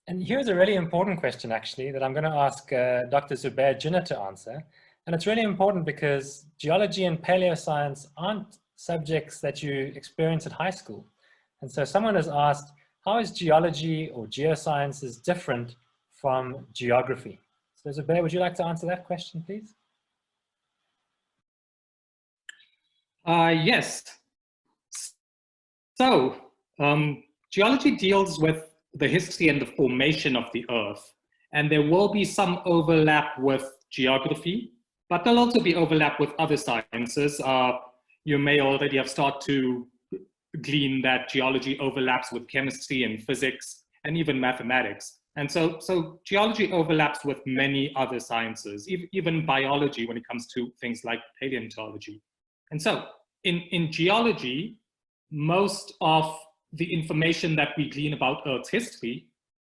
And here's a really important question, actually, that I'm going to ask Dr. Zubair Jinnah to answer. And it's really important because geology and paleoscience aren't subjects that you experience at high school. And so someone has asked, how is geology or geosciences different from geography? So Zubair, would you like to answer that question, please? Yes. So, geology deals with the history and the formation of the Earth, and there will be some overlap with geography, but there'll also be overlap with other sciences. You may already have started to glean that geology overlaps with chemistry and physics and even mathematics. And so geology overlaps with many other sciences, even biology when it comes to things like paleontology. And so in geology, most of the information that we glean about Earth's history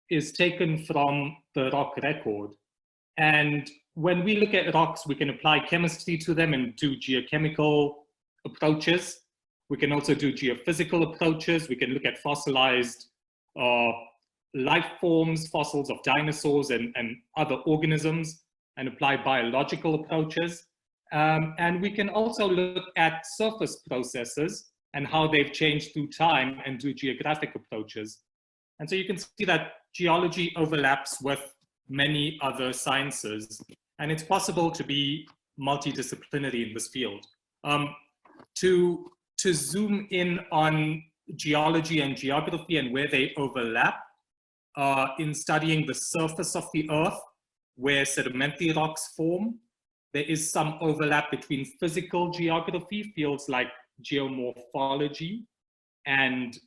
is taken from the rock record. And when we look at rocks, we can apply chemistry to them and do geochemical approaches. We can also do geophysical approaches. We can look at fossilized life forms, fossils of dinosaurs and other organisms, and apply biological approaches. And we can also look at surface processes and how they've changed through time and do geographic approaches. And so you can see that geology overlaps with many other sciences, and it's possible to be multidisciplinary in this field. To zoom in on geology and geography and where they overlap, in studying the surface of the Earth, where sedimentary rocks form, there is some overlap between physical geography, fields like geomorphology, and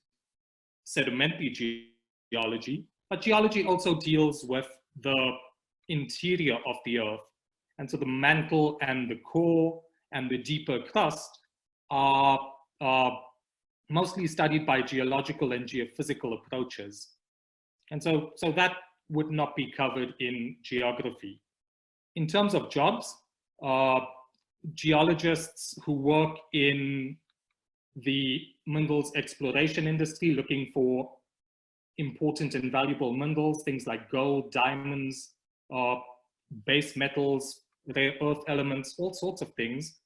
sedimentary geology. But geology also deals with the interior of the Earth. And so the mantle and the core and the deeper crust are mostly studied by geological and geophysical approaches. And so that would not be covered in geography. In terms of jobs, geologists who work in the minerals exploration industry looking for important and valuable minerals, things like gold, diamonds, base metals, rare earth elements, all sorts of things,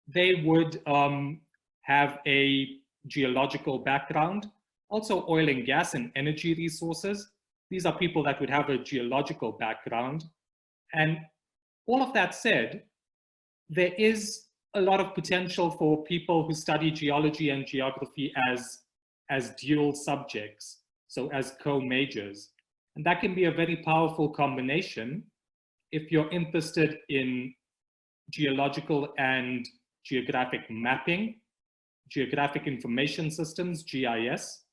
they would have a geological background. Also oil and gas and energy resources. These are people that would have a geological background. And all of that said, there is a lot of potential for people who study geology and geography as dual subjects, so as co-majors. And that can be a very powerful combination if you're interested in geological and geographic mapping, geographic information systems, GIS,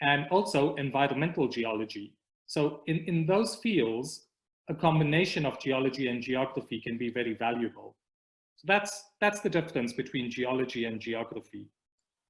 and also environmental geology. So in those fields, a combination of geology and geography can be very valuable. So that's the difference between geology and geography.